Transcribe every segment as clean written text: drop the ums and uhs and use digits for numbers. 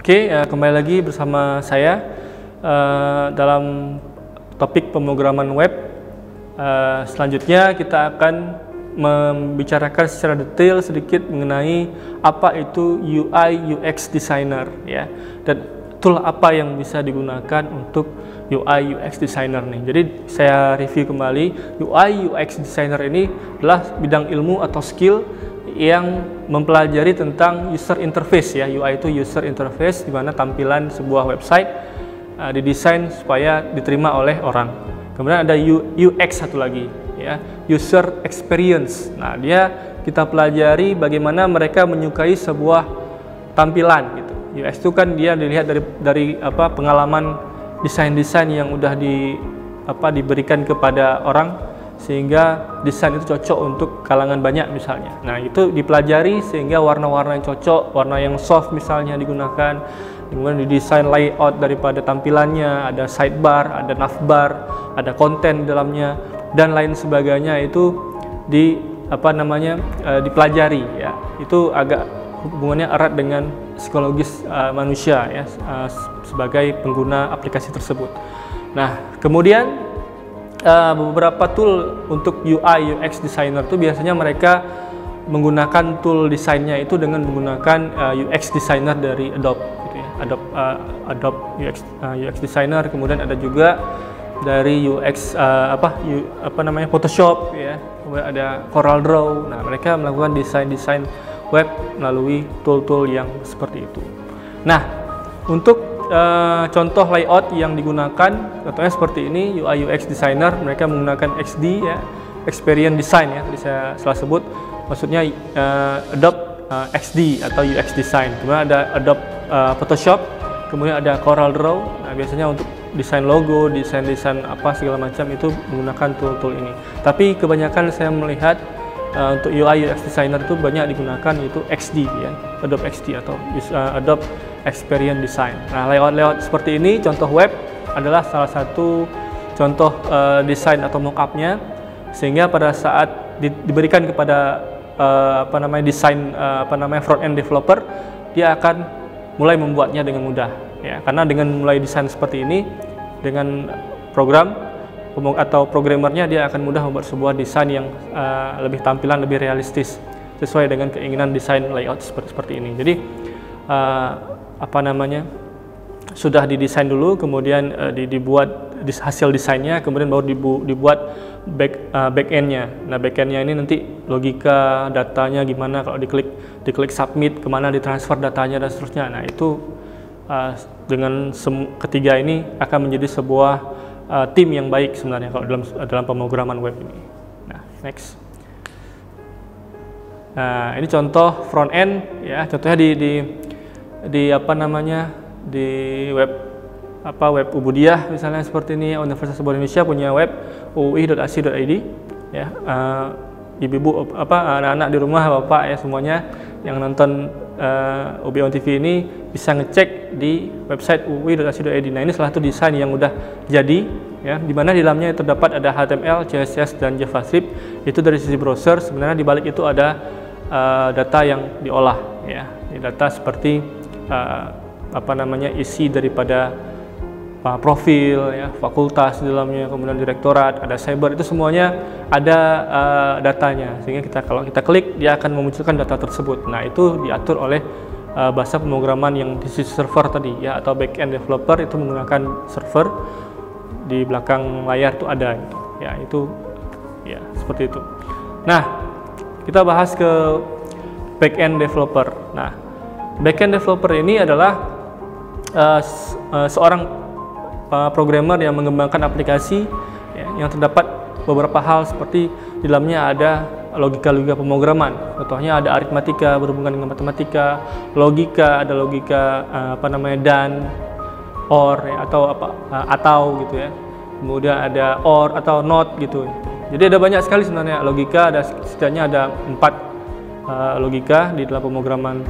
Oke, kembali lagi bersama saya dalam topik pemrograman web. Selanjutnya kita akan membicarakan secara detail sedikit mengenai apa itu UI UX designer, ya, dan tool apa yang bisa digunakan untuk UI UX designer nih. Jadi saya review kembali, UI UX designer ini adalah bidang ilmu atau skill yang mempelajari tentang user interface, ya. UI itu user interface, di mana tampilan sebuah website didesain supaya diterima oleh orang. Kemudian ada UX satu lagi, ya, user experience. Nah, kita pelajari bagaimana mereka menyukai sebuah tampilan gitu. UX itu kan dia dilihat dari pengalaman desain-desain yang udah diberikan kepada orang, sehingga desain itu cocok untuk kalangan banyak misalnya. Nah, itu dipelajari sehingga warna-warna yang cocok, warna yang soft misalnya digunakan. Kemudian didesain layout daripada tampilannya, ada sidebar, ada navbar, ada konten di dalamnya, dan lain sebagainya itu dipelajari, ya. Itu agak hubungannya erat dengan psikologis manusia, ya, sebagai pengguna aplikasi tersebut. Nah, kemudian beberapa tool untuk UI UX designer itu biasanya mereka menggunakan tool desainnya itu dengan menggunakan UX designer dari Adobe, gitu ya. Adobe UX designer. Kemudian ada juga dari UX Photoshop, ya. Kemudian ada Corel Draw. Nah, mereka melakukan desain web melalui tool-tool yang seperti itu. Nah, untuk contoh layout yang digunakan, contohnya seperti ini, UI UX designer, mereka menggunakan XD, ya, experience design, ya, tadi saya salah sebut, maksudnya Adobe XD atau UX design. Kemudian ada Adobe Photoshop, kemudian ada Corel Draw. Nah, biasanya untuk desain logo, desain segala macam itu menggunakan tool-tool ini. Tapi kebanyakan saya melihat untuk UI UX designer itu banyak digunakan yaitu XD, ya, Adobe XD atau Adobe Experience Design. Nah, layout seperti ini, contoh web adalah salah satu contoh desain atau mockupnya, sehingga pada saat diberikan kepada desain front end developer, dia akan mulai membuatnya dengan mudah, ya. Karena dengan mulai desain seperti ini dengan program atau programmernya, dia akan mudah membuat sebuah desain yang tampilan lebih realistis sesuai dengan keinginan desain layout seperti ini. Jadi sudah didesain dulu, kemudian dibuat hasil desainnya, kemudian baru dibuat back endnya. Nah, back endnya ini nanti logika datanya gimana, kalau diklik submit, kemana ditransfer datanya dan seterusnya. Nah, itu dengan ketiga ini akan menjadi sebuah tim yang baik sebenarnya kalau dalam pemrograman web ini. Nah, next. Nah, ini contoh front end, ya. Contohnya di web Ubudiyah misalnya seperti ini. Universitas Sebuah Indonesia punya web ui.ac.id, ya. Ibu-ibu, anak-anak di rumah, bapak, ya, semuanya yang nonton UB on TV ini bisa ngecek di website ui.ac.id. Nah, ini salah satu desain yang udah jadi, ya, di mana di dalamnya terdapat ada HTML, CSS, dan JavaScript. Itu dari sisi browser. Sebenarnya di balik itu ada data yang diolah, ya. Data seperti isi daripada profil, ya, fakultas di dalamnya, kemudian direktorat, ada cyber, itu semuanya ada datanya, sehingga kalau kita klik, dia akan memunculkan data tersebut. Nah, itu diatur oleh bahasa pemrograman yang di sisi server tadi, ya, atau backend developer itu menggunakan server, di belakang layar itu ada, gitu. Ya, itu, ya, seperti itu. Nah, kita bahas ke backend developer. Nah, backend developer ini adalah seorang programmer yang mengembangkan aplikasi, ya, yang terdapat beberapa hal seperti di dalamnya ada logika-logika pemrograman. Contohnya ada aritmatika berhubungan dengan matematika, logika, ada logika dan, or, ya, atau gitu, ya. Kemudian ada or atau not gitu. Jadi ada banyak sekali sebenarnya logika, setidaknya ada 4 logika di dalam pemrograman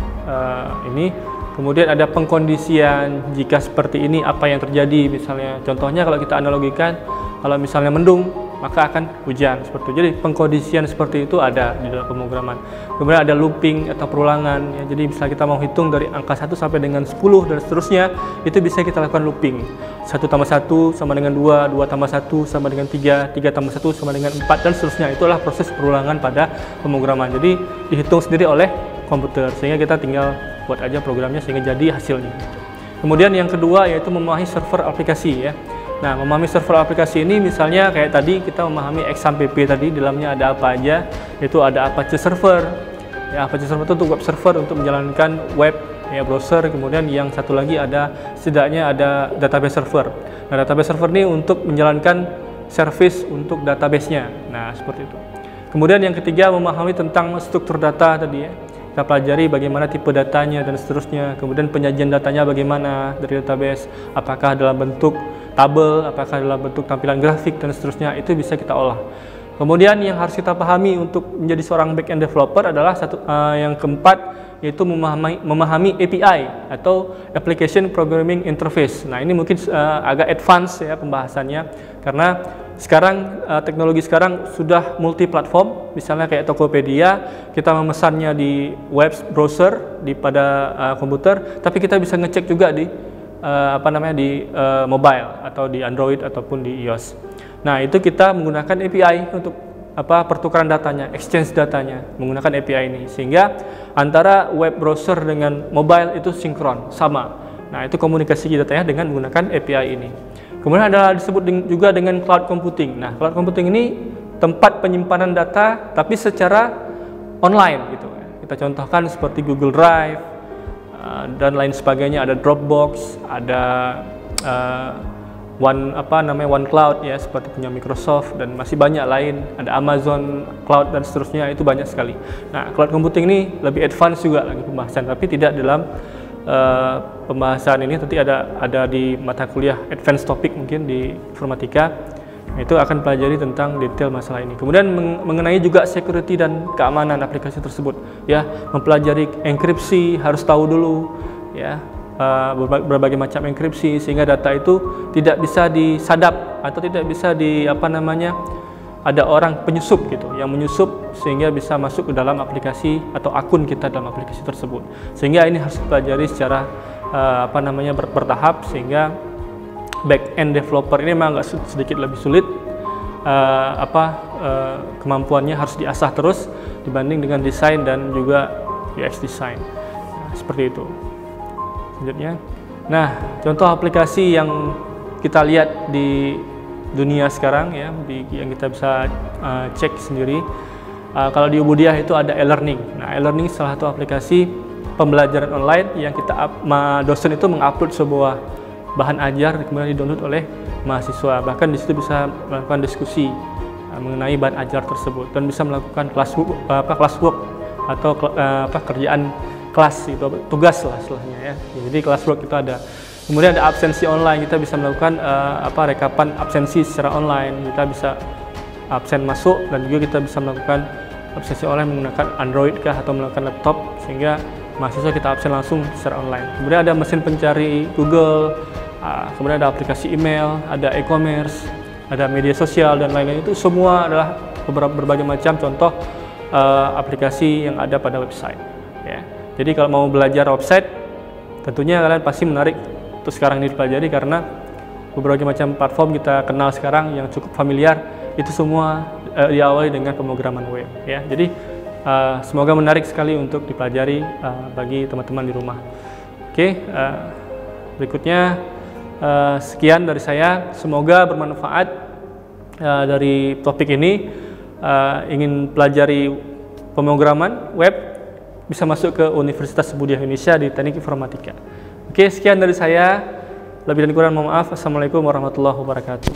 ini. Kemudian ada pengkondisian, jika seperti ini apa yang terjadi misalnya. Contohnya kalau kita analogikan, kalau misalnya mendung, maka akan hujan seperti itu. Jadi pengkondisian seperti itu ada di dalam pemrograman. Kemudian ada looping atau perulangan ya. Jadi misalnya kita mau hitung dari angka 1 sampai dengan 10 dan seterusnya, itu bisa kita lakukan looping. 1 tambah 1 sama dengan 2, 2 tambah 1 sama dengan 3, 3 tambah 1 sama dengan 4 dan seterusnya. Itulah proses perulangan pada pemrograman. Jadi dihitung sendiri oleh komputer sehingga kita tinggal buat aja programnya sehingga jadi hasilnya. Kemudian yang kedua yaitu memahami server aplikasi ya. Nah, memahami server aplikasi ini misalnya kayak tadi kita memahami XAMPP tadi, di dalamnya ada apa aja, yaitu ada Apache server. Ya, Apache server itu untuk web server untuk menjalankan web ya, browser. Kemudian yang satu lagi ada setidaknya ada database server. Nah, database server ini untuk menjalankan service untuk database-nya. Nah, seperti itu. Kemudian yang ketiga memahami tentang struktur data tadi ya. Kita pelajari bagaimana tipe datanya dan seterusnya, kemudian penyajian datanya bagaimana dari database, apakah dalam bentuk tabel, apakah dalam bentuk tampilan grafik dan seterusnya, itu bisa kita olah. Kemudian yang harus kita pahami untuk menjadi seorang back-end developer adalah yang keempat, yaitu memahami API atau Application Programming Interface. Nah, ini mungkin agak advance ya pembahasannya, karena sekarang teknologi sekarang sudah multi platform. Misalnya kayak Tokopedia, kita memesannya di web browser pada komputer, tapi kita bisa ngecek juga di di mobile atau di Android ataupun di iOS. Nah, itu kita menggunakan API untuk pertukaran datanya, exchange datanya menggunakan API ini, sehingga antara web browser dengan mobile itu sinkron sama. Nah, itu komunikasi datanya dengan menggunakan API ini. Kemudian ada disebut juga dengan cloud computing. Nah, cloud computing ini tempat penyimpanan data tapi secara online gitu. Kita contohkan seperti Google Drive dan lain sebagainya, ada Dropbox, ada OneCloud ya seperti punya Microsoft, dan masih banyak lain, ada Amazon Cloud dan seterusnya, itu banyak sekali. Nah, cloud computing ini lebih advance juga lagi pembahasan, tapi tidak dalam pembahasan ini. Nanti ada di mata kuliah advance topic mungkin di informatika, itu akan pelajari tentang detail masalah ini. Kemudian mengenai juga security dan keamanan aplikasi tersebut ya, mempelajari enkripsi, harus tahu dulu ya berbagai macam enkripsi sehingga data itu tidak bisa disadap atau tidak bisa ada orang penyusup gitu yang menyusup sehingga bisa masuk ke dalam aplikasi atau akun kita dalam aplikasi tersebut. Sehingga ini harus dipelajari secara bertahap, sehingga back-end developer ini memang agak sedikit lebih sulit. Kemampuannya harus diasah terus dibanding dengan desain dan juga UX design. Nah, seperti itu. Selanjutnya, nah contoh aplikasi yang kita lihat di dunia sekarang ya, yang kita bisa cek sendiri. Kalau di Ubudiah itu ada e-learning. Nah, e-learning salah satu aplikasi pembelajaran online yang dosen itu mengupload sebuah bahan ajar, kemudian di-download oleh mahasiswa. Bahkan di situ bisa melakukan diskusi mengenai bahan ajar tersebut dan bisa melakukan classwork atau kerjaan kelas itu, tugas lah istilahnya ya. Jadi classwork itu ada. Kemudian ada absensi online, kita bisa melakukan rekapan absensi secara online. Kita bisa absen masuk, dan juga kita bisa melakukan absensi online menggunakan Android kah atau menggunakan laptop, sehingga mahasiswa kita absen langsung secara online. Kemudian ada mesin pencari Google, kemudian ada aplikasi email, ada e-commerce, ada media sosial dan lain-lain. Itu semua adalah berbagai macam contoh aplikasi yang ada pada website ya. Jadi kalau mau belajar website, tentunya kalian pasti menarik untuk sekarang ini dipelajari, karena beberapa macam platform kita kenal sekarang yang cukup familiar, itu semua diawali dengan pemrograman web ya. Jadi semoga menarik sekali untuk dipelajari bagi teman-teman di rumah. Oke, berikutnya sekian dari saya, semoga bermanfaat dari topik ini. Ingin pelajari pemrograman web, bisa masuk ke Universitas Ubudiah Indonesia di Teknik Informatika. Oke, sekian dari saya. Lebih dan kurang mohon maaf. Assalamualaikum warahmatullahi wabarakatuh.